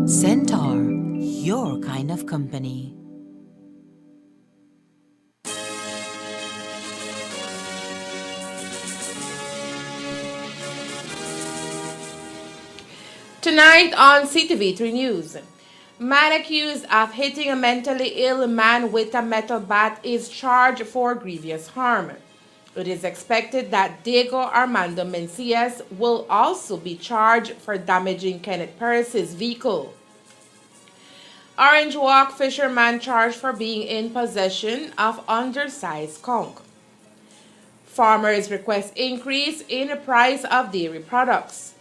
Centaur, your kind of company. Tonight on Ctv3 News, man accused of hitting a mentally ill man with a metal bat is charged for grievous harm. It is expected that Diego Armando Mencias will also be charged for damaging Kenneth Paris's vehicle. Orange Walk fisherman charged for being in possession of undersized conch. Farmers request increase in the price of dairy products.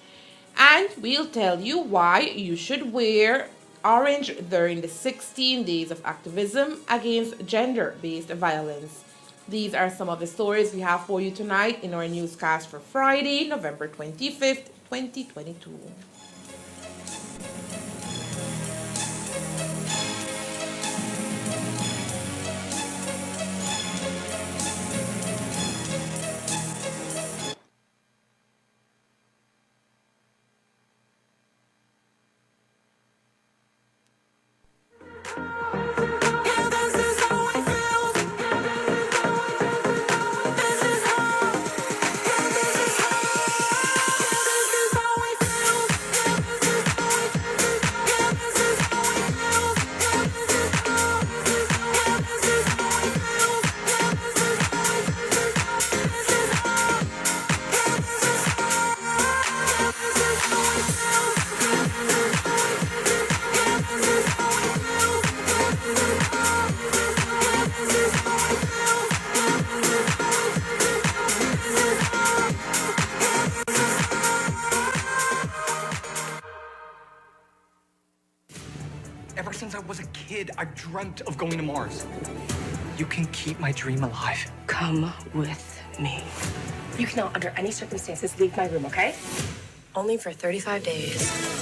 And we'll tell you why you should wear orange during the 16 days of activism against gender-based violence. These are some of the stories we have for you tonight in our newscast for Friday, November 25th, 2022. Ever since I was a kid, I've dreamt of going to Mars. You can keep my dream alive. Come with me. You cannot, under any circumstances, leave my room, okay? Only for 35 days.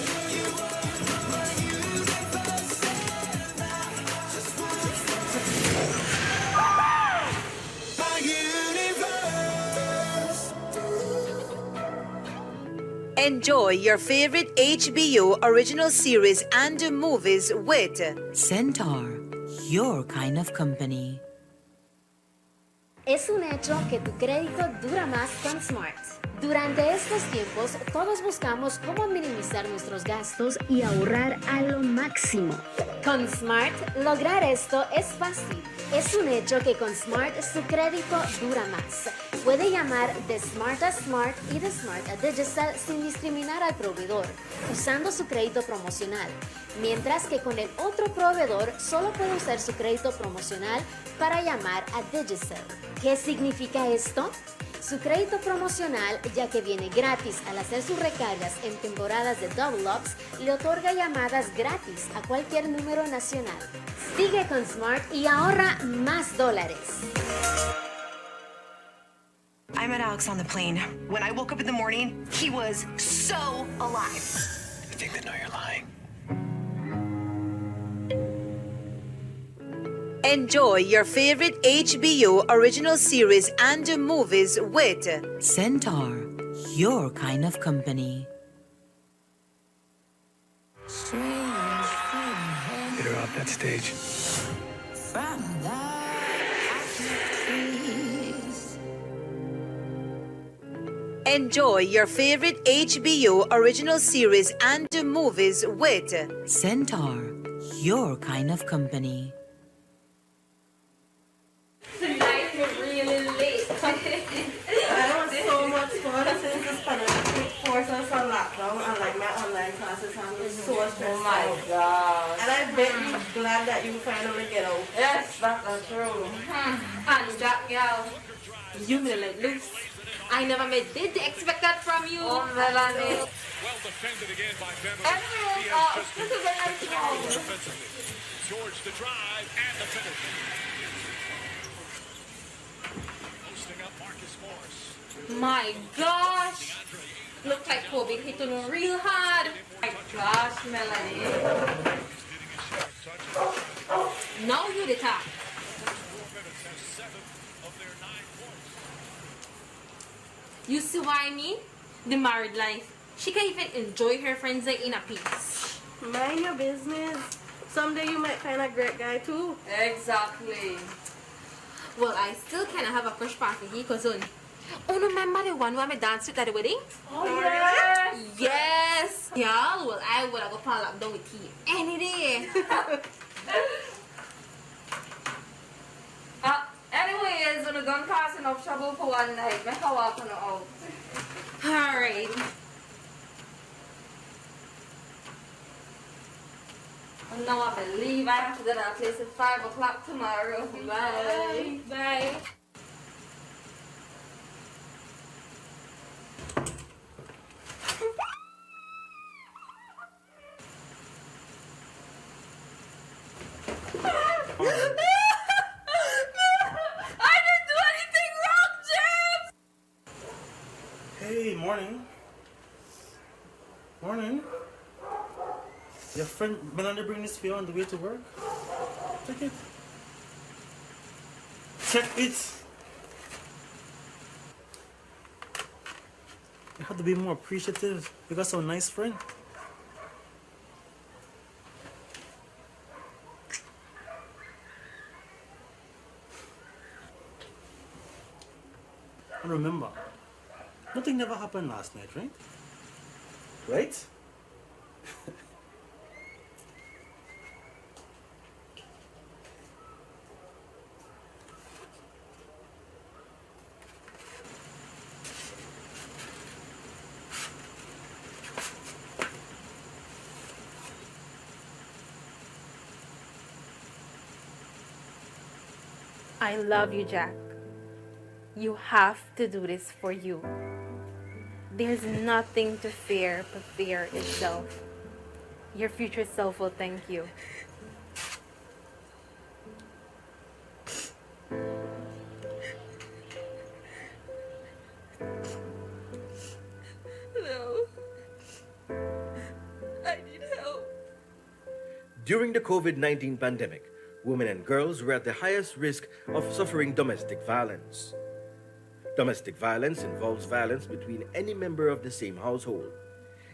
Enjoy your favorite HBO original series and movies with Centaur, your kind of company. Es un hecho que tu crédito dura más con Smart. Durante estos tiempos, todos buscamos cómo minimizar nuestros gastos y ahorrar a lo máximo. Con Smart, lograr esto es fácil. Es un hecho que con Smart su crédito dura más. Puede llamar de Smart a Smart y de Smart a Digital sin discriminar al proveedor, usando su crédito promocional. Mientras que con el otro proveedor solo puede usar su crédito promocional para llamar a Digital. ¿Qué significa esto? Su crédito promocional, ya que viene gratis al hacer sus recargas en temporadas de Double Ups, le otorga llamadas gratis a cualquier número nacional. Sigue con Smart y ahorra más dólares. I met Alex on the plane. When I woke up in the morning, he was so alive. I think they know you're lying. Enjoy your favorite HBO original series and movies with Centaur, your kind of company. Get her off that stage. Enjoy your favorite HBO original series and movies with Centaur, your kind of company. Tonight we're really late. That was so much fun since the pandemic forced us on lockdown and like my online classes have been so stressful. Oh my God. And I bet you're glad that you finally get out. Yes, that's true. And that girl, you will let loose. I never did expect that from you. Oh, Melanie. Well defended again by Beverly. Anyway, this is a nice goal. George the drive and the finish. Posting up Marcus Morris. My gosh. Looks like Kobe hit on real hard. My gosh, Melanie. Now you the top. 4 minutes and 7 of their 9 points. You see what I mean? The married life. She can even enjoy her friends like in a peace. Mind your business. Someday you might find a great guy too. Exactly. Well, I still kind of have a crush party here, cousin. Oh, no, remember the one where I danced with at the wedding? Oh, yeah? Yes. Yeah, well, I would have go pal up down with tea any day. Anyways, when the gun cause enough trouble for one night, make a walk on the out. Alright. Now I believe I have to go to that place at 5 o'clock tomorrow. Bye. Bye. Hey, morning. Morning. Your friend Melanie bring this for you on the way to work? Check it. Check it. You have to be more appreciative. You got some nice friend. And remember, nothing never happened last night, right? Right? I love you, Jack. You have to do this for you. There's nothing to fear but fear itself. Your future self will thank you. No. I need help. During the COVID-19 pandemic, women and girls were at the highest risk of suffering domestic violence. Domestic violence involves violence between any member of the same household.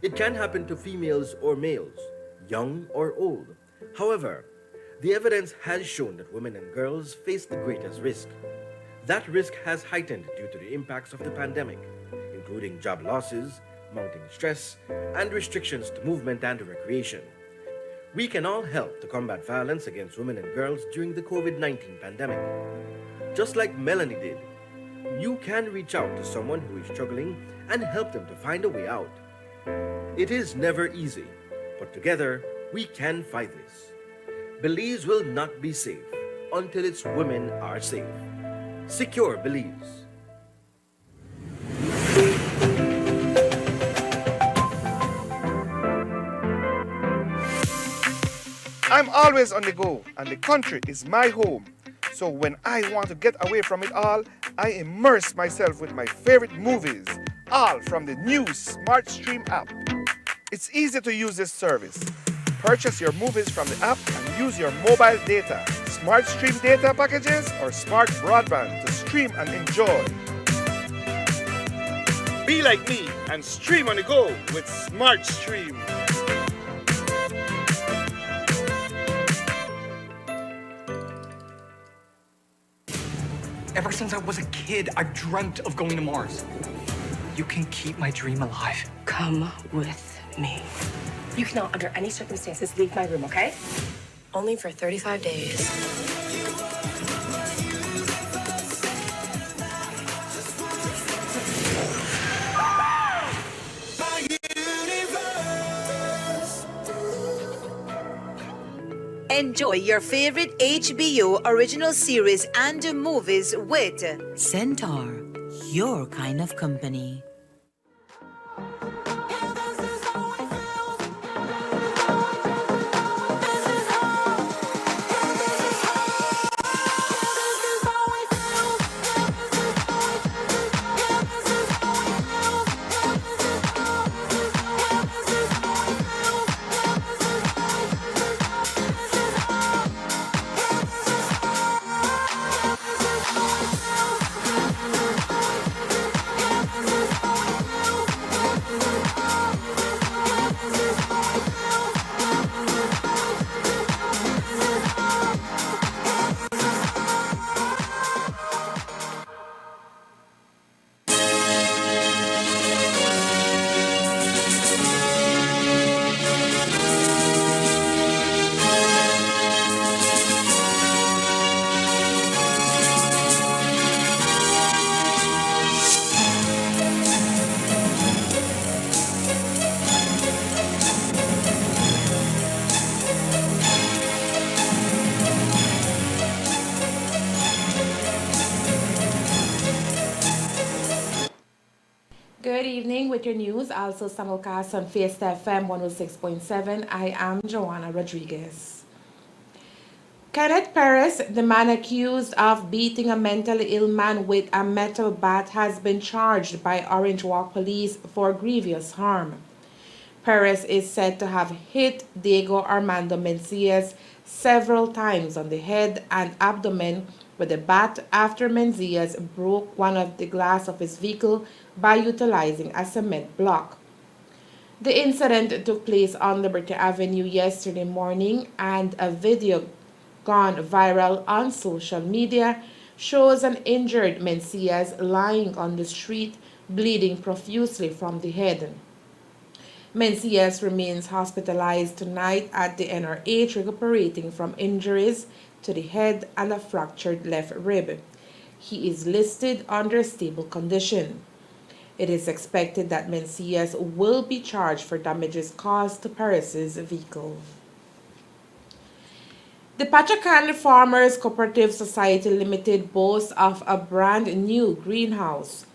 It can happen to females or males, young or old. However, the evidence has shown that women and girls face the greatest risk. That risk has heightened due to the impacts of the pandemic, including job losses, mounting stress, and restrictions to movement and recreation. We can all help to combat violence against women and girls during the COVID-19 pandemic. Just like Melanie did, you can reach out to someone who is struggling and help them to find a way out. It is never easy, but together we can fight this. Belize will not be safe until its women are safe. Secure Belize. I'm always on the go, and the country is my home. So when I want to get away from it all, I immerse myself with my favorite movies, all from the new Smart Stream app. It's easy to use this service. Purchase your movies from the app and use your mobile data, Smart Stream data packages, or smart broadband to stream and enjoy. Be like me and stream on the go with Smart Stream. Ever since I was a kid, I've dreamt of going to Mars. You can keep my dream alive. Come with me. You cannot, under any circumstances, leave my room, okay? Only for 35 days. Enjoy your favorite HBO original series and movies with Centaur, your kind of company. with your news, also simulcast on Fiesta FM 106.7. I am Joanna Rodriguez. Kenneth Perez, the man accused of beating a mentally ill man with a metal bat, has been charged by Orange Walk Police for grievous harm. Perez is said to have hit Diego Armando Mencias several times on the head and abdomen with a bat after Mencias broke one of the glass of his vehicle by utilizing a cement block. The incident took place on Liberty Avenue yesterday morning, and a video gone viral on social media shows an injured Mencias lying on the street, bleeding profusely from the head. Mencias remains hospitalized tonight at the NRH, recuperating from injuries to the head and a fractured left rib. He is listed under stable condition. It is expected that Mencias will be charged for damages caused to Perez's vehicle. The Pachacan Farmers Cooperative Society Limited boasts of a brand new greenhouse.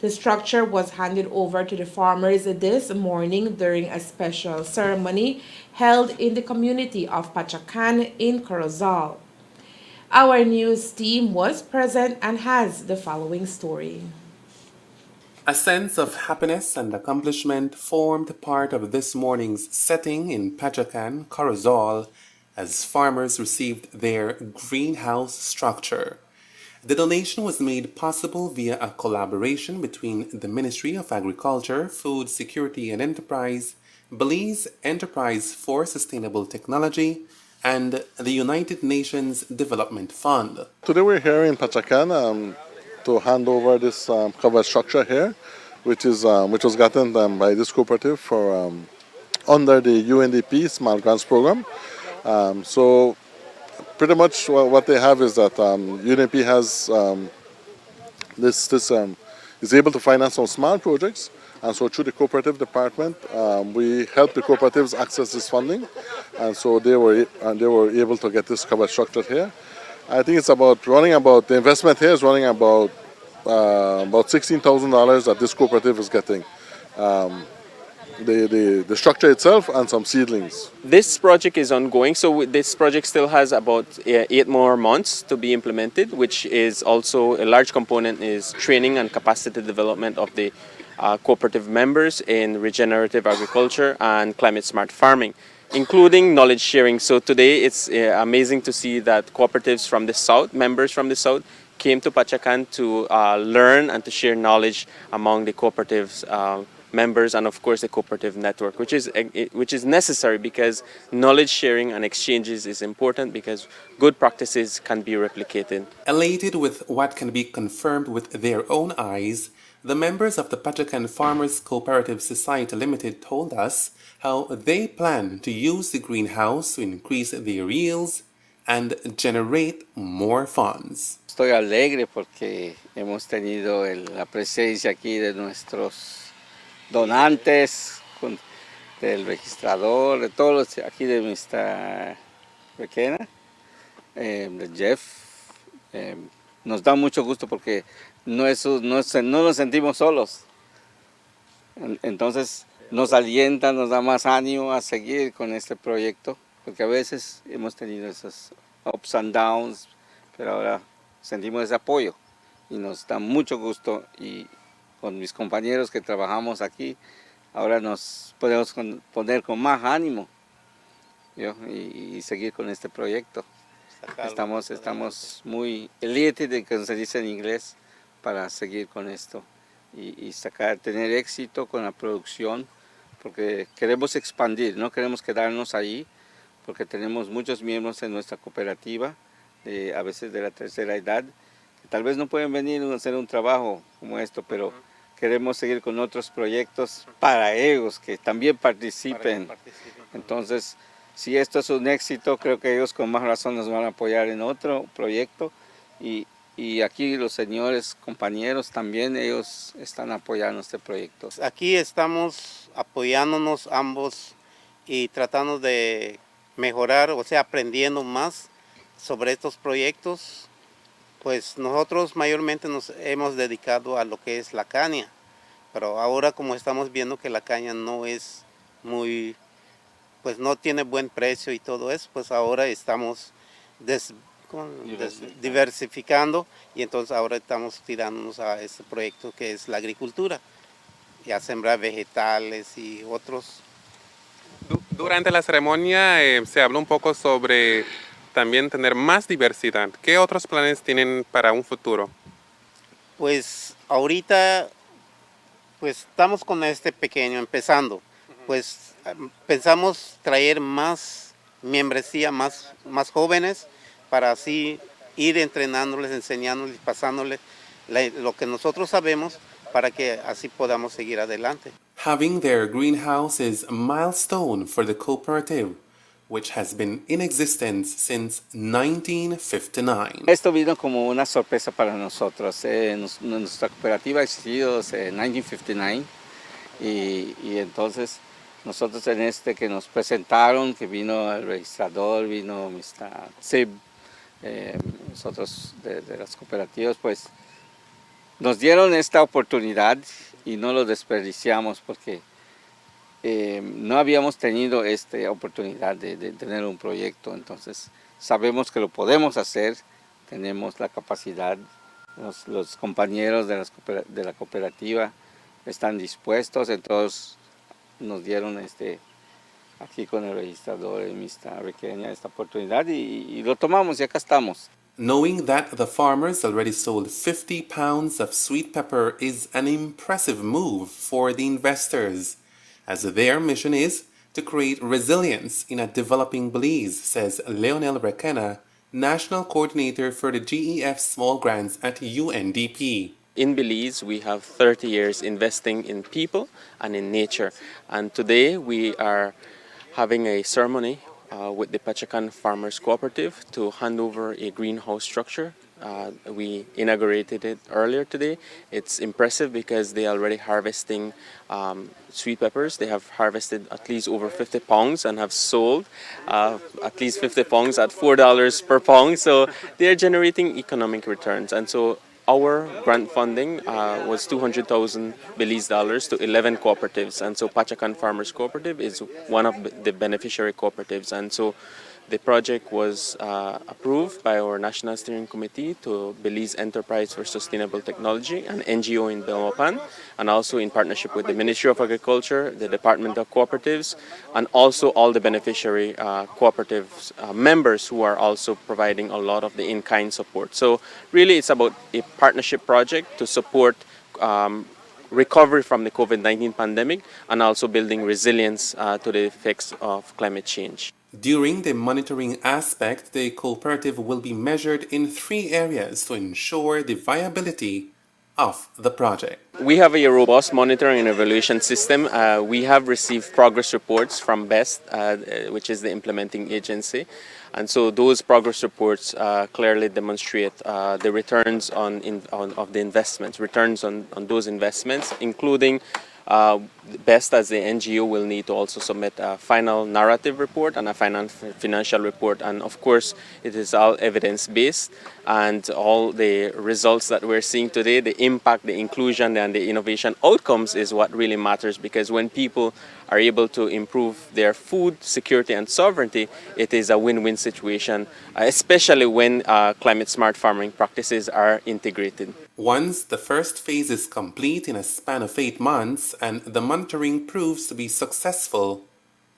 The structure was handed over to the farmers this morning during a special ceremony held in the community of Pachacan in Corozal. Our news team was present and has the following story. A sense of happiness and accomplishment formed part of this morning's setting in Pachacan, Corozal, as farmers received their greenhouse structure. The donation was made possible via a collaboration between the Ministry of Agriculture, Food Security and Enterprise, Belize Enterprise for Sustainable Technology, and the United Nations Development Fund. Today we're here in Pachacan to hand over this covered structure here, which was gotten by this cooperative for under the UNDP Small Grants Program. So pretty much what they have is that UNDP has is able to finance some small projects, and so through the cooperative department, we help the cooperatives access this funding, and so they were able to get this covered structure here. I think it's the investment here is running about $16,000 that this cooperative is getting. The structure itself and some seedlings. This project is ongoing, so this project still has about 8 more months to be implemented, which is also a large component is training and capacity development of the cooperative members in regenerative agriculture and climate smart farming, including knowledge sharing. So today it's amazing to see that cooperatives from the south, members from the south, came to Pachacan to learn and to share knowledge among the cooperatives members and of course the cooperative network, which is necessary because knowledge sharing and exchanges is important because good practices can be replicated. Elated with what can be confirmed with their own eyes, the members of the Pachacan Farmers Cooperative Society Limited told us how they plan to use the greenhouse to increase their yields and generate more funds. Estoy alegre porque hemos tenido la presencia aquí de nuestros donantes, del registrador, de todos los aquí de nuestra pequeña, de Jeff. Nos da mucho gusto porque no nos sentimos solos. Entonces nos alienta, nos da más ánimo a seguir con este proyecto, porque a veces hemos tenido esos ups and downs, pero ahora sentimos ese apoyo y nos da mucho gusto, y con mis compañeros que trabajamos aquí, ahora nos podemos poner con más ánimo y seguir con este proyecto. Estamos muy elated, como se dice en inglés, para seguir con esto y tener éxito con la producción, porque queremos expandir, no queremos quedarnos ahí, porque tenemos muchos miembros en nuestra cooperativa, a veces de la tercera edad, que tal vez no pueden venir a hacer un trabajo como esto, pero queremos seguir con otros proyectos para ellos, que también participen. Entonces, si esto es un éxito, creo que ellos con más razón nos van a apoyar en otro proyecto, y aquí los señores compañeros también, ellos están apoyando este proyecto. Aquí estamos apoyándonos ambos y tratando de mejorar, o sea, aprendiendo más sobre estos proyectos. Pues nosotros mayormente nos hemos dedicado a lo que es la caña, Pero ahora como estamos viendo que la caña no es muy, pues no tiene buen precio y todo eso, pues ahora estamos diversificando y entonces ahora estamos tirándonos a este proyecto que es la agricultura y a sembrar vegetales y otros. Durante la ceremonia se habló un poco sobre también tener más diversidad. ¿Qué otros planes tienen para un futuro? Pues ahorita pues estamos con este pequeño empezando. Pues pensamos traer más membresía, más jóvenes para así ir entrenándoles, enseñándoles, pasándoles lo que nosotros sabemos para que así podamos seguir adelante. Having their greenhouse is a milestone for the cooperative, which has been in existence since 1959. Esto vino como una sorpresa para nosotros. Nuestra cooperativa ha existido desde 1959 y entonces nosotros en este que nos presentaron, que vino el registrador, vino Mr. Sib, nosotros de las cooperativas, pues nos dieron esta oportunidad y no lo desperdiciamos porque no habíamos tenido esta oportunidad de tener un proyecto. Entonces sabemos que lo podemos hacer, tenemos la capacidad, los compañeros de la cooperativa están dispuestos, entonces nos dieron aquí con el registrador, el Mr. Requeña, esta oportunidad y lo tomamos y acá estamos. Knowing that the farmers already sold 50 pounds of sweet pepper is an impressive move for the investors, as their mission is to create resilience in a developing Belize, says Leonel Requena, National Coordinator for the GEF Small Grants at UNDP. In Belize, we have 30 years investing in people and in nature. And today we are having a ceremony with the Pachacan Farmers Cooperative to hand over a greenhouse structure. We inaugurated it earlier today. It's impressive because they are already harvesting sweet peppers. They have harvested at least over 50 pounds and have sold at least 50 pounds at $4 per pound. So they're generating economic returns. And so our grant funding was 200,000 Belize dollars to 11 cooperatives, and so Pachacan Farmers Cooperative is one of the beneficiary cooperatives. And so the project was approved by our National Steering Committee to Belize Enterprise for Sustainable Technology, an NGO in Belmopan, and also in partnership with the Ministry of Agriculture, the Department of Cooperatives, and also all the beneficiary cooperatives members who are also providing a lot of the in-kind support. So really it's about a partnership project to support recovery from the COVID-19 pandemic and also building resilience to the effects of climate change. During the monitoring aspect, the cooperative will be measured in 3 areas to ensure the viability of the project. We have a robust monitoring and evaluation system. We have received progress reports from BEST, which is the implementing agency. And so those progress reports clearly demonstrate the returns of the investments, returns on those investments, including BEST as the NGO will need to also submit a final narrative report and a financial report. And of course, it is all evidence-based, and all the results that we're seeing today, the impact, the inclusion, and the innovation outcomes is what really matters, because when people are able to improve their food security and sovereignty, it is a win-win situation, especially when climate-smart farming practices are integrated. Once the first phase is complete in a span of 8 months and the monitoring proves to be successful,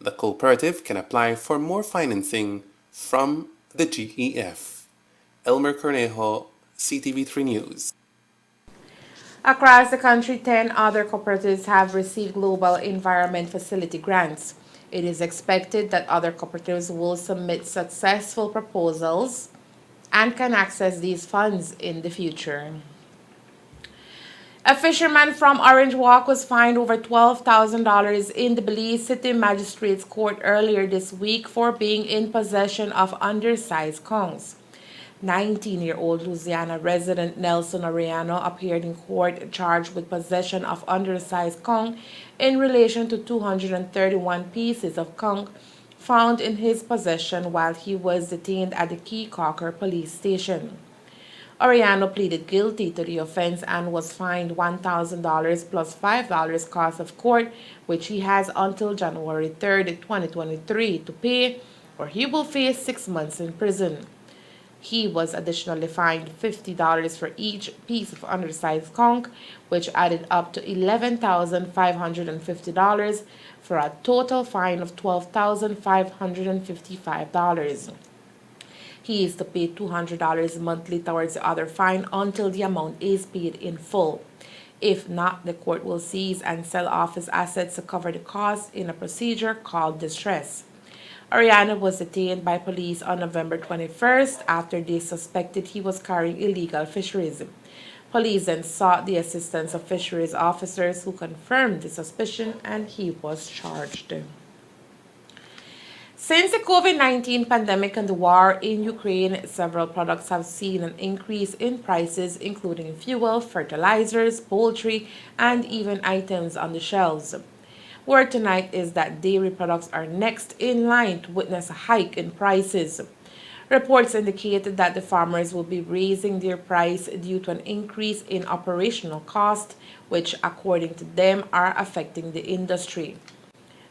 the cooperative can apply for more financing from the GEF. Elmer Cornejo, Ctv3 News. Across the country, 10 other cooperatives have received Global Environment Facility grants. It is expected that other cooperatives will submit successful proposals and can access these funds in the future. A fisherman from Orange Walk was fined over $12,000 in the Belize City Magistrates Court earlier this week for being in possession of undersized kongs. 19-year-old Louisiana resident Nelson Ariano appeared in court charged with possession of undersized kong in relation to 231 pieces of kong found in his possession while he was detained at the Key Cocker police station. Oriano pleaded guilty to the offense and was fined $1,000 plus $5 cost of court, which he has until January 3rd, 2023 to pay, or he will face 6 months in prison. He was additionally fined $50 for each piece of undersized conch, which added up to $11,550 for a total fine of $12,555. He is to pay $200 monthly towards the other fine until the amount is paid in full. If not, the court will seize and sell off his assets to cover the costs in a procedure called distress. Oriana was detained by police on November 21st after they suspected he was carrying illegal fisheries. Police then sought the assistance of fisheries officers who confirmed the suspicion and he was charged. Since the COVID-19 pandemic and the war in Ukraine, several products have seen an increase in prices, including fuel, fertilizers, poultry, and even items on the shelves. Word tonight is that dairy products are next in line to witness a hike in prices. Reports indicated that the farmers will be raising their price due to an increase in operational costs, which, according to them, are affecting the industry.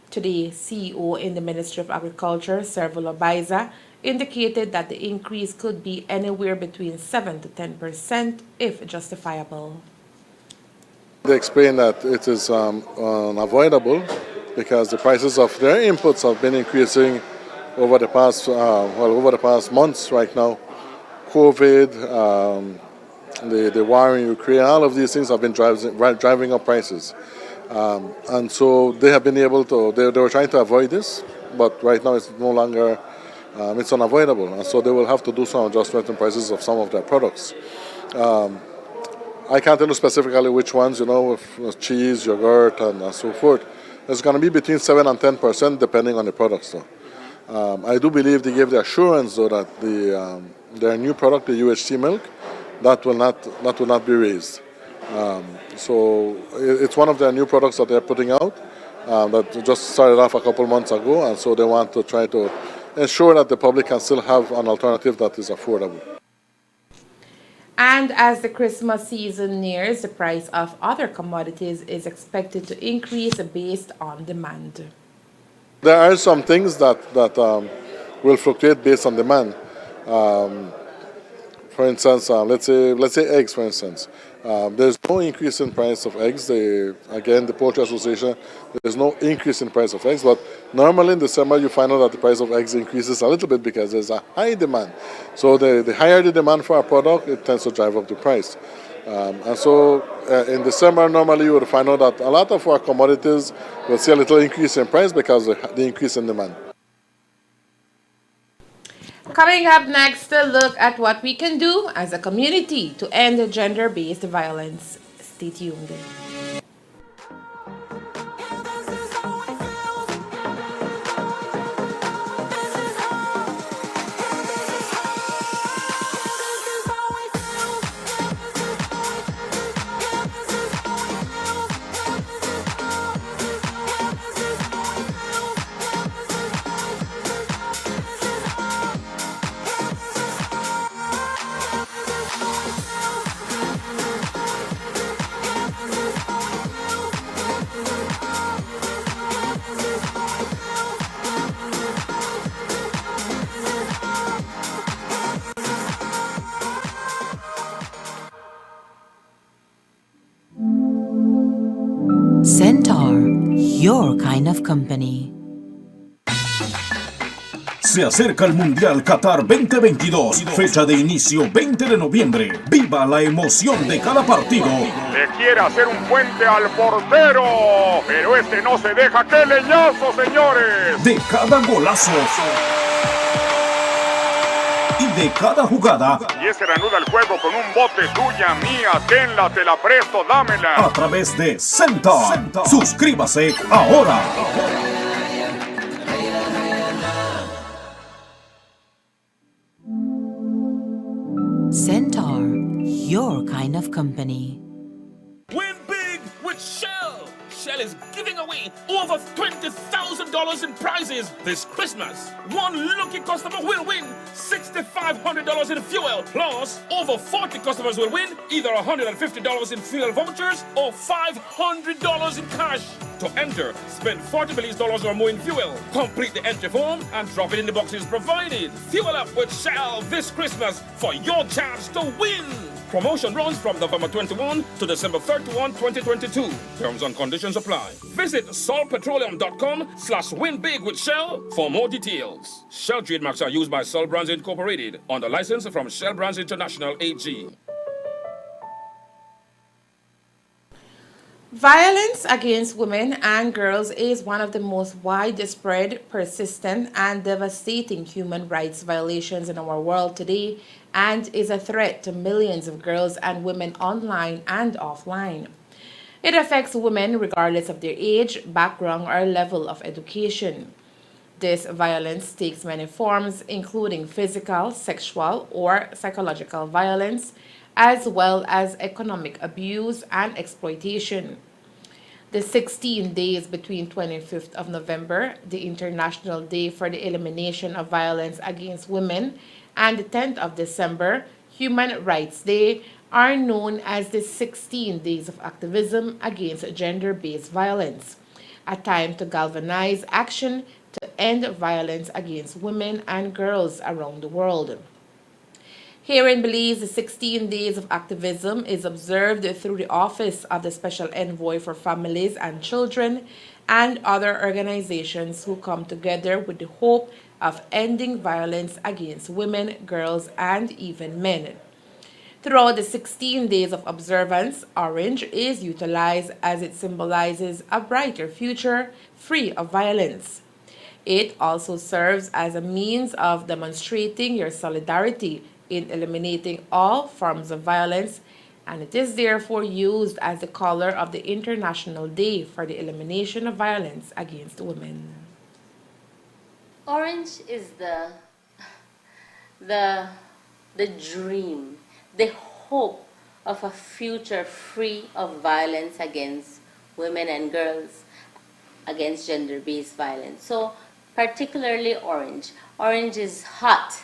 Today, CEO in the Ministry of Agriculture, Servulo Baiza, indicated that the increase could be anywhere between 7 to 10% if justifiable. They explain that it is unavoidable because the prices of their inputs have been increasing over the past months right now. COVID, the war in Ukraine, all of these things have been driving up prices. And so they have been able to, they were trying to avoid this, but right now it's no longer, it's unavoidable. And so they will have to do some adjustment in prices of some of their products. I can't tell you specifically which ones, with cheese, yogurt, and so forth. It's going to be between 7 and 10% depending on the products, though. I do believe they gave the assurance, though, that their new product, the UHT milk, that will not be raised. So it's one of their new products that they're putting out that just started off a couple months ago, and so they want to try to ensure that the public can still have an alternative that is affordable. And as the Christmas season nears, the price of other commodities is expected to increase based on demand. There are some things that will fluctuate based on demand. For instance, let's say eggs, for instance. There's no increase in price of eggs. Again, the Poultry Association, there's no increase in price of eggs. But normally in December, you find out that the price of eggs increases a little bit because there's a high demand. So the higher the demand for a product, it tends to drive up the price. And so in December, normally you would find out that a lot of our commodities will see a little increase in price because of the increase in demand. Coming up next, a look at what we can do as a community to end gender-based violence. Stay tuned. Centaur, your kind of company. Se acerca el Mundial Qatar 2022, fecha de inicio 20 de noviembre. Viva la emoción de cada partido. Le quiere hacer un puente al portero, pero este no se deja. ¡Qué leñazo, señores! De cada golazo. Y de cada jugada. Y se reanuda el juego con un bote tuya, mía, tenla, te la presto, dámela. A través de Centaur. Suscríbase ahora. Centaur, your kind of company. Win big with Shell. Shell is giving away over $20,000 $1,000 in prizes this Christmas. One lucky customer will win $6,500 in fuel. Plus, over 40 customers will win either $150 in fuel vouchers or $500 in cash. To enter, spend $40 billion or more in fuel. Complete the entry form and drop it in the boxes provided. Fuel up with Shell this Christmas for your chance to win. Promotion runs from November 21 to December 31, 2022. Terms and conditions apply. Visit solpetroleum.com/winbig with Shell for more details. Shell trademarks are used by Sol Brands Incorporated under license from Shell Brands International AG. Violence against women and girls is one of the most widespread, persistent, and devastating human rights violations in our world today and is a threat to millions of girls and women online and offline. It affects women regardless of their age, background, or level of education. This violence takes many forms, including physical, sexual, or psychological violence, as well as economic abuse and exploitation. The 16 days between 25th of November, the International Day for the Elimination of Violence Against Women, and the 10th of December, Human Rights Day, are known as the 16 Days of Activism Against Gender-Based Violence, a time to galvanize action to end violence against women and girls around the world. Here in Belize, the 16 Days of Activism is observed through the Office of the Special Envoy for Families and Children and other organizations who come together with the hope of ending violence against women, girls, and even men. Throughout the 16 days of observance, orange is utilized as it symbolizes a brighter future free of violence. It also serves as a means of demonstrating your solidarity in eliminating all forms of violence, and it is therefore used as the color of the International Day for the Elimination of Violence Against Women. Orange is the dream, the hope of a future free of violence against women and girls, against gender-based violence. So particularly orange. Orange is hot.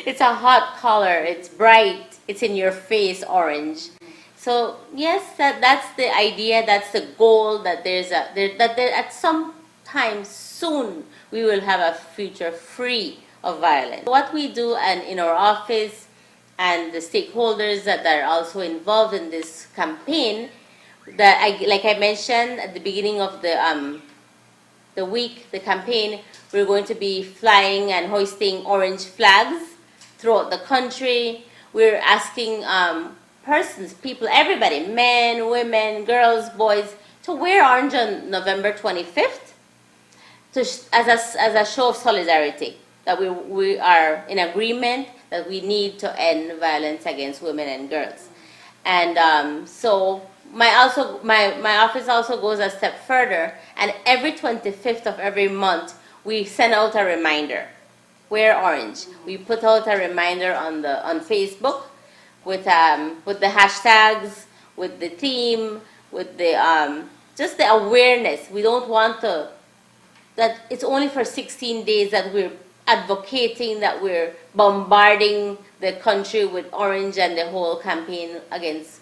It's a hot color. It's bright. It's in your face, orange. So yes, that's the idea. That's the goal. That at some time soon we will have a future free of violence. What we do, and in our office, and the stakeholders that are also involved in this campaign, like I mentioned at the beginning of the week, the campaign, we're going to be flying and hoisting orange flags throughout the country. We're asking persons, people, everybody, men, women, girls, boys, to wear orange on November 25th as a show of solidarity, that we are in agreement that we need to end violence against women and girls. And so my office also goes a step further, and every 25th of every month we send out a reminder. Wear orange. We put out a reminder on Facebook with the hashtags, with the theme, with the just the awareness. We don't want that it's only for 16 days that we're advocating, that we're bombarding the country with orange and the whole campaign against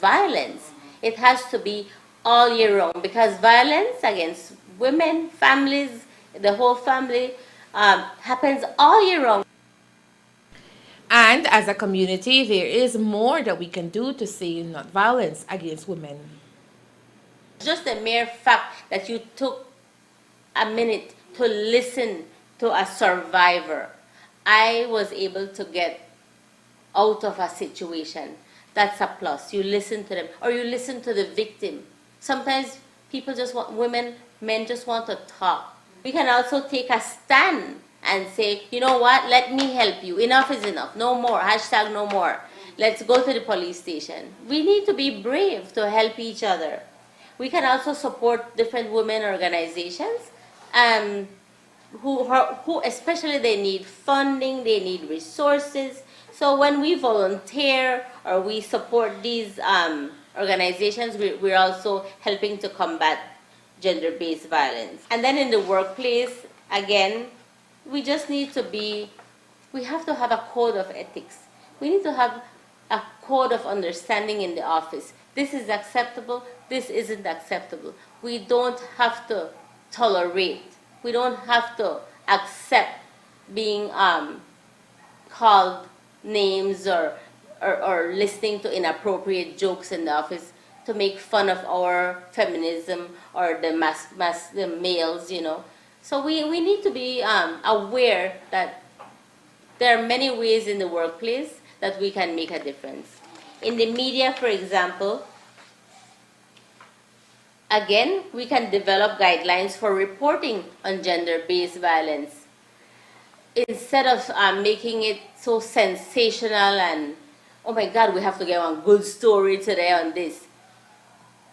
violence. It has to be all year round, because violence against women, families, the whole family happens all year round. And as a community, there is more that we can do to say not violence against women. Just the mere fact that you took a minute to listen to a survivor. I was able to get out of a situation. That's a plus. You listen to them, or you listen to the victim. Sometimes people just want, men just want to talk. We can also take a stand and say, you know what, let me help you. Enough is enough. No more. Hashtag no more. Let's go to the police station. We need to be brave to help each other. We can also support different women organizations who especially they need funding, they need resources. So when we volunteer or we support these organizations, we're also helping to combat gender-based violence. And then in the workplace, again, we just need to be, we have to have a code of ethics. We need to have a code of understanding in the office. This is acceptable, this isn't acceptable. We don't have to tolerate, we don't have to accept being called names or listening to inappropriate jokes in the office to make fun of our feminism or the males, you know. So we need to be aware that there are many ways in the workplace that we can make a difference. In the media, for example, again, we can develop guidelines for reporting on gender-based violence. Instead of making it so sensational and, oh my God, we have to get one good story today on this.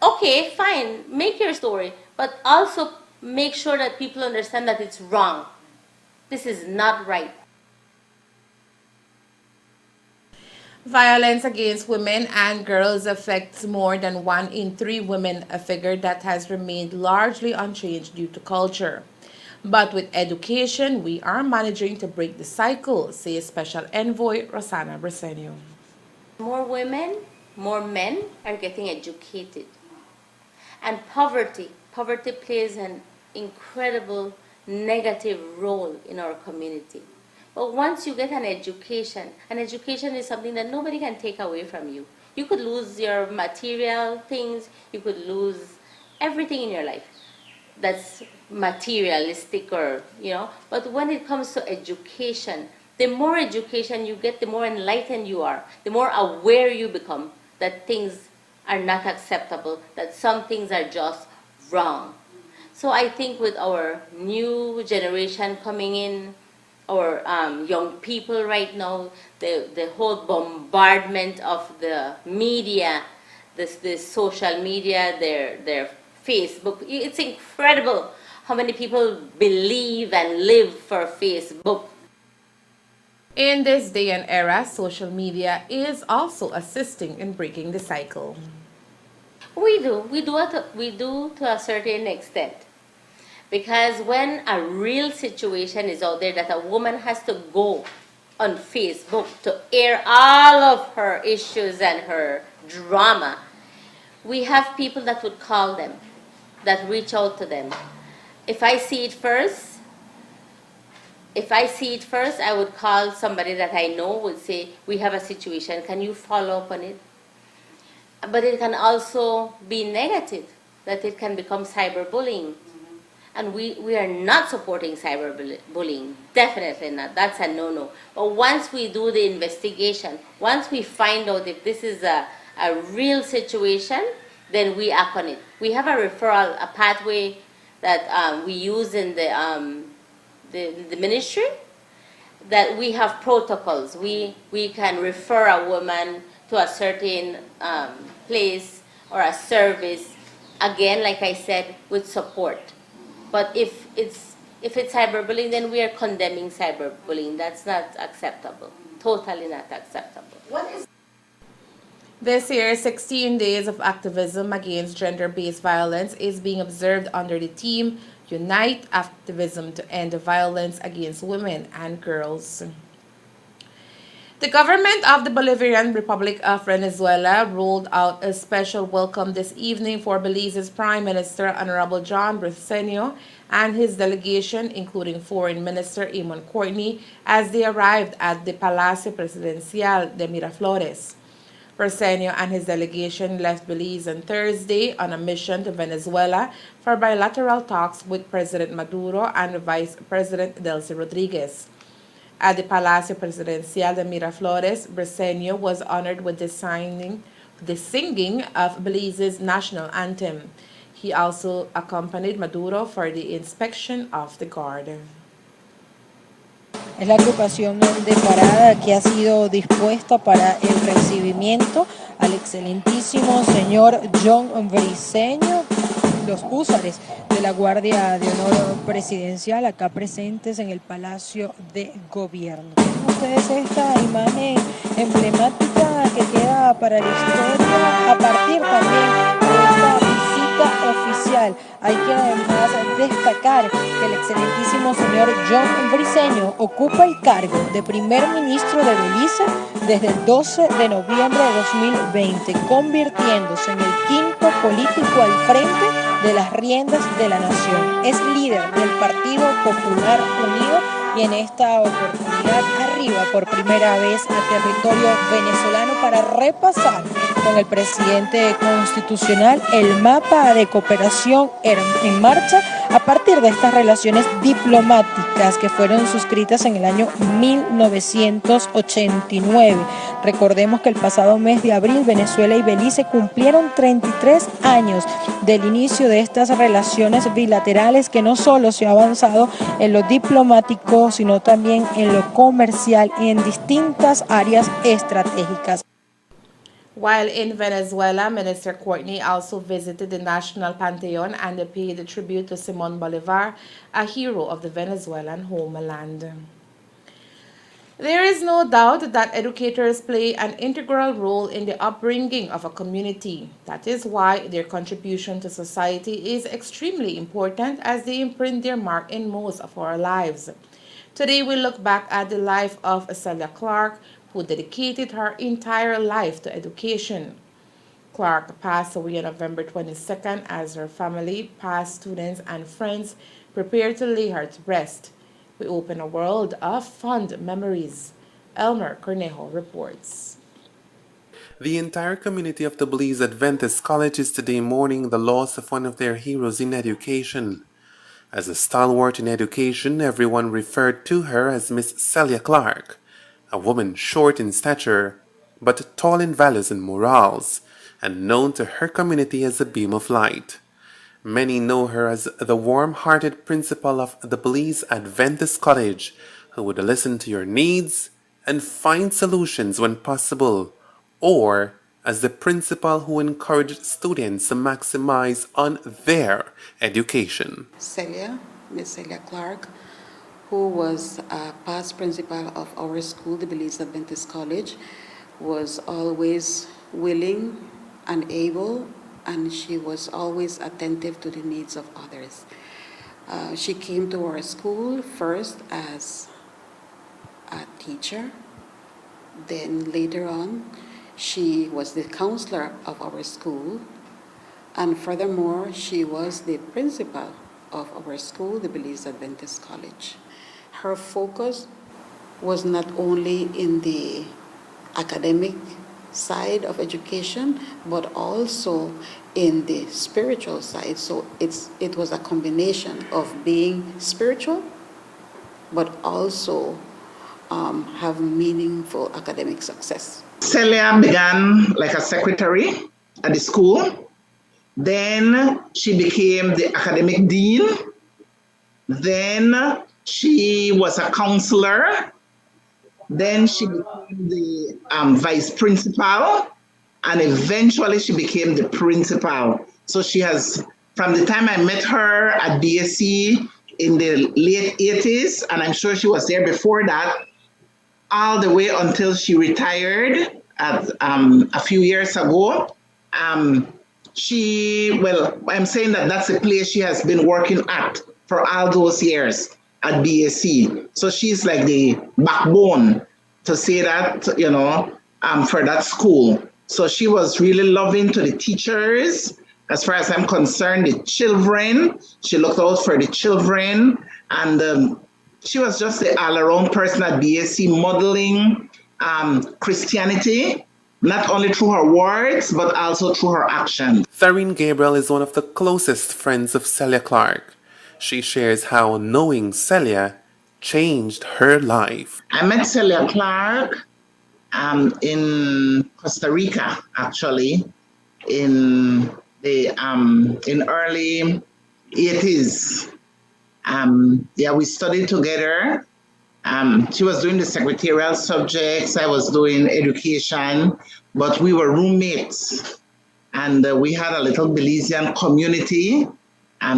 Okay, fine, make your story, but also make sure that people understand that it's wrong. This is not right. Violence against women and girls affects more than 1 in 3 women, a figure that has remained largely unchanged due to culture. But with education, we are managing to break the cycle, says Special Envoy Rosana Briceño. More women, more men are getting educated. And poverty plays an incredible negative role in our community. But once you get an education is something that nobody can take away from you. You could lose your material things, you could lose everything in your life that's materialistic or, you know. But when it comes to education, the more education you get, the more enlightened you are, the more aware you become that things are not acceptable, that some things are just wrong. So I think with our new generation coming in, or young people right now, the whole bombardment of the media, the social media, their Facebook, it's incredible how many people believe and live for Facebook. In this day and era, social media is also assisting in breaking the cycle. We do to a certain extent. Because when a real situation is out there that a woman has to go on Facebook to air all of her issues and her drama, we have people that would call them, that reach out to them. If I see it first, I would call somebody that I know, would say, we have a situation, can you follow up on it? But it can also be negative, that it can become cyberbullying. And we are not supporting cyberbullying, definitely not, that's a no-no. But once we do the investigation, once we find out if this is a real situation, then we act on it. We have a referral, a pathway that we use in the ministry, that we have protocols. We can refer a woman to a certain place or a service, again, like I said, with support. But if it's cyberbullying, then we are condemning cyberbullying. That's not acceptable. Totally not acceptable. This year, 16 days of activism against gender-based violence is being observed under the theme Unite Activism to End Violence Against Women and Girls. The government of the Bolivarian Republic of Venezuela rolled out a special welcome this evening for Belize's Prime Minister, Honorable John Briceño, and his delegation, including Foreign Minister Eamon Courtney, as they arrived at the Palacio Presidencial de Miraflores. Briceño and his delegation left Belize on Thursday on a mission to Venezuela for bilateral talks with President Maduro and Vice President Delcy Rodriguez. At the Palacio Presidencial de Miraflores, Briceño was honored with the singing of Belize's national anthem. He also accompanied Maduro for the inspection of the guard. Es la agrupación de parada que ha sido dispuesta para el recibimiento al excelentísimo señor John Briceño, los húsares de la Guardia de Honor Presidencial acá presentes en el Palacio de Gobierno. Tienen ustedes esta imagen emblemática que queda para la historia a partir también de esta visita oficial. Hay que además destacar que el excelentísimo señor John Briceño ocupa el cargo de primer ministro de Belice desde el 12 de noviembre de 2020, convirtiéndose en el quinto político al frente de las riendas de la nación. Es líder del Partido Popular Unido y en esta oportunidad arriba por primera vez a territorio venezolano para repasar con el presidente constitucional el mapa de cooperación en marcha a partir de estas relaciones diplomáticas que fueron suscritas en el año 1989. Recordemos que el pasado mes de abril Venezuela y Belice cumplieron 33 años del inicio de estas relaciones bilaterales que no solo se ha avanzado en lo diplomático, sino también en lo comercial y en distintas áreas estratégicas. While in Venezuela, Minister Courtney also visited the National Pantheon and paid tribute to Simón Bolívar, a hero of the Venezuelan homeland. There is no doubt that educators play an integral role in the upbringing of a community. That is why their contribution to society is extremely important as they imprint their mark in most of our lives. Today we look back at the life of Celia Clark, who dedicated her entire life to education. Clark passed away on November 22nd as her family, past students, and friends prepared to lay her to rest. We open a world of fond memories. Elmer Cornejo reports. The entire community of the Belize Adventist College is today mourning the loss of one of their heroes in education. As a stalwart in education, everyone referred to her as Miss Celia Clark, a woman short in stature, but tall in values and morals, and known to her community as a beam of light. Many know her as the warm-hearted principal of the Belize Adventist College, who would listen to your needs and find solutions when possible, or as the principal who encouraged students to maximize on their education. Celia, Miss Celia Clark, who was a past principal of our school, the Belize Adventist College, was always willing and able, and she was always attentive to the needs of others. She came to our school first as a teacher, then later on she was the counselor of our school, and furthermore she was the principal of our school, the Belize Adventist College. Her focus was not only in the academic side of education, but also in the spiritual side. So it was a combination of being spiritual, but also have meaningful academic success. Celia began like a secretary at the school. Then she became the academic dean. Then she was a counselor. Then she became the vice principal. And eventually she became the principal. So she has, from the time I met her at BSc in the late 80s, and I'm sure she was there before that, all the way until she retired a few years ago. I'm saying that that's the place she has been working at for all those years at BSc. So she's like the backbone, to say that, for that school. So she was really loving to the teachers. As far as I'm concerned, the children, she looked out for the children. And she was just the all-around person at BSc, modeling Christianity, not only through her words, but also through her actions. Tharine Gabriel is one of the closest friends of Celia Clark. She shares how knowing Celia changed her life. I met Celia Clark in Costa Rica, actually, in the in early 80s. We studied together. She was doing the secretarial subjects, I was doing education, but we were roommates. And we had a little Belizean community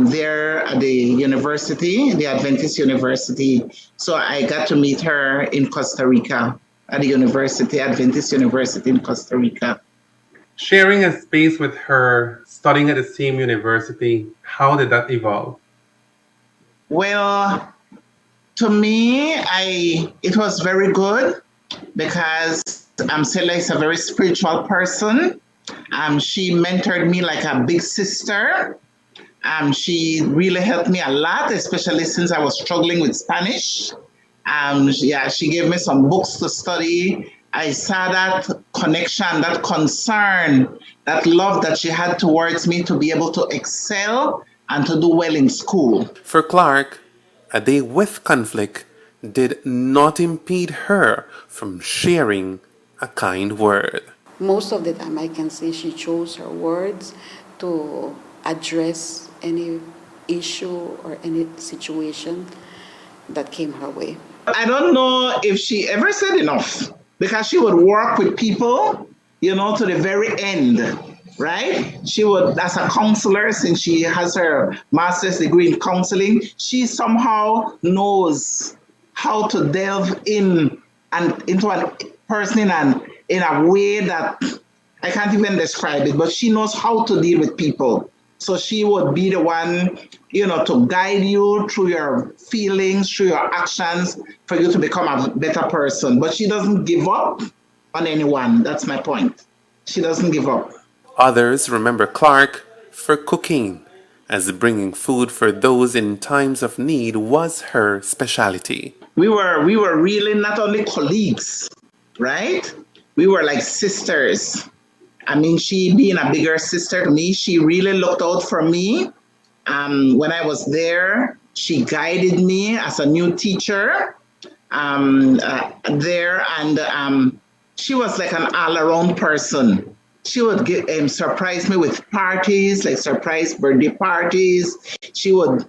there at the university, the Adventist University. So I got to meet her in Costa Rica, at the university, Adventist University in Costa Rica. Sharing a space with her, studying at the same university, how did that evolve? Well, to me, it was very good because Celia is a very spiritual person. She mentored me like a big sister. She really helped me a lot, especially since I was struggling with Spanish. Yeah, she gave me some books to study. I saw that connection, that concern, that love that she had towards me to be able to excel and to do well in school. For Clark, a day with conflict did not impede her from sharing a kind word. Most of the time, I can say she chose her words to address any issue or any situation that came her way. I don't know if she ever said enough because she would work with people, to the very end, right? She would, as a counselor, since she has her master's degree in counseling, she somehow knows how to delve in and into a person in a way that I can't even describe it, but she knows how to deal with people. So she would be the one, to guide you through your feelings, through your actions, for you to become a better person. But she doesn't give up on anyone. That's my point. She doesn't give up. Others remember Clark for cooking, as bringing food for those in times of need was her specialty. We were really not only colleagues, right? We were like sisters. I mean, she being a bigger sister to me, she really looked out for me. When I was there, she guided me as a new teacher there, and she was like an all-around person. She would surprise me with parties, like surprise birthday parties. She would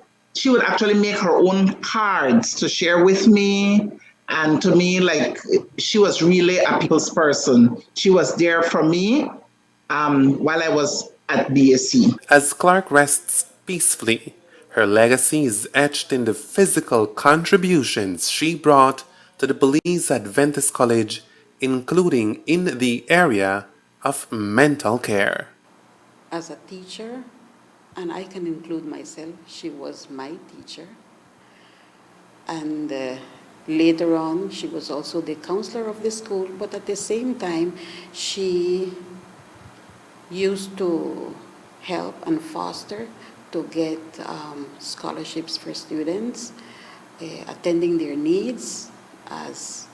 actually make her own cards to share with me. And to me, like, she was really a people's person. She was there for me while I was at BSc. As Clark rests peacefully, her legacy is etched in the physical contributions she brought to the Belize Adventist College, including in the area of mental care. As a teacher, and I can include myself, she was my teacher. And later on, she was also the counselor of the school, but at the same time, she used to help and foster to get scholarships for students, attending their needs as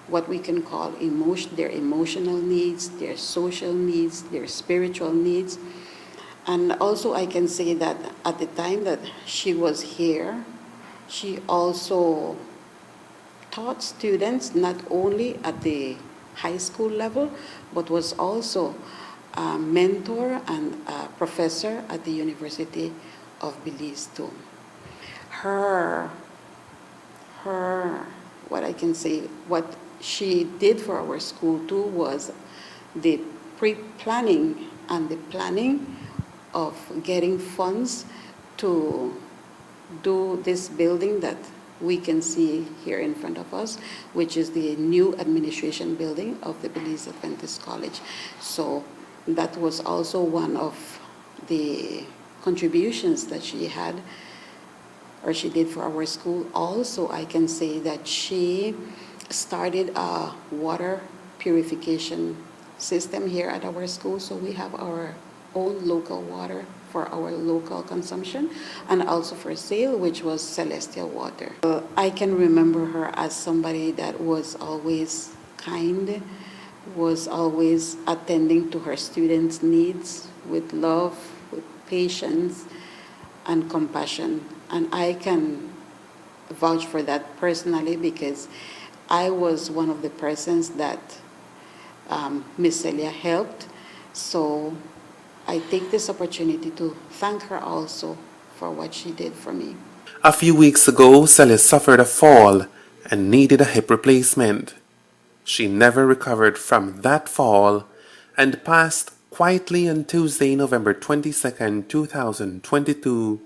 what we can call their emotional needs, their social needs, their spiritual needs. And also I can say that at the time that she was here, she also taught students not only at the high school level, but was also a mentor and a professor at the University of Belize too. What I can say, what she did for our school too was the pre-planning and the planning of getting funds to do this building that we can see here in front of us, which is the new administration building of the Belize Adventist College. So that was also one of the contributions that she had, or she did for our school. Also, I can say that she started a water purification system here at our school, so we have our own local water for our local consumption and also for sale, which was Celestial Water. I can remember her as somebody that was always kind, was always attending to her students' needs with love, with patience and compassion. And I can vouch for that personally because I was one of the persons that Miss Celia helped. So I take this opportunity to thank her also for what she did for me. A few weeks ago, Celia suffered a fall and needed a hip replacement. She never recovered from that fall and passed quietly on Tuesday, November 22nd, 2022,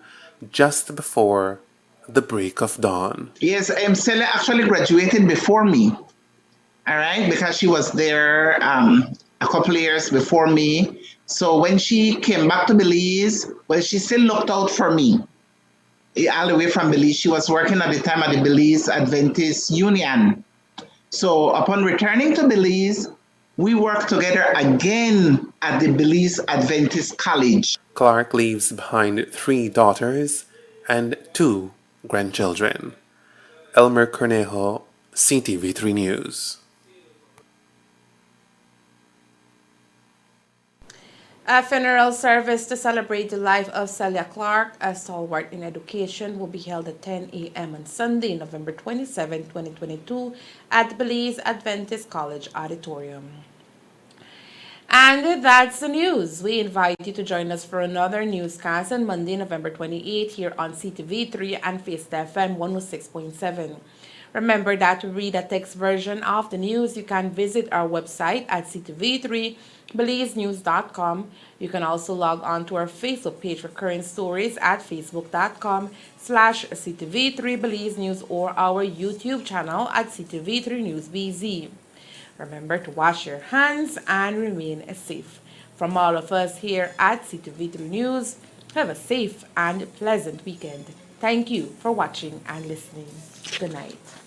just before the break of dawn. Yes, Celia actually graduated before me, all right, because she was there a couple of years before me. So when she came back to Belize, well, she still looked out for me all the way from Belize. She was working at the time at the Belize Adventist Union. So upon returning to Belize, we worked together again at the Belize Adventist College. Clark leaves behind 3 daughters and 2 grandchildren. Elmer Cornejo, Ctv3 News. A funeral service to celebrate the life of Celia Clark, a stalwart in education, will be held at 10 a.m. on Sunday, November 27, 2022, at the Belize Adventist College Auditorium. And that's the news. We invite you to join us for another newscast on Monday, November 28 here on CTV3 and Face FM 106.7. Remember that to read a text version of the news, you can visit our website at ctv3belizenews.com. You can also log on to our Facebook page for current stories at facebook.com/ctv3belizenews or our YouTube channel at CTV3 News BZ. Remember to wash your hands and remain safe. From all of us here at CTV3 News, have a safe and pleasant weekend. Thank you for watching and listening. Good night.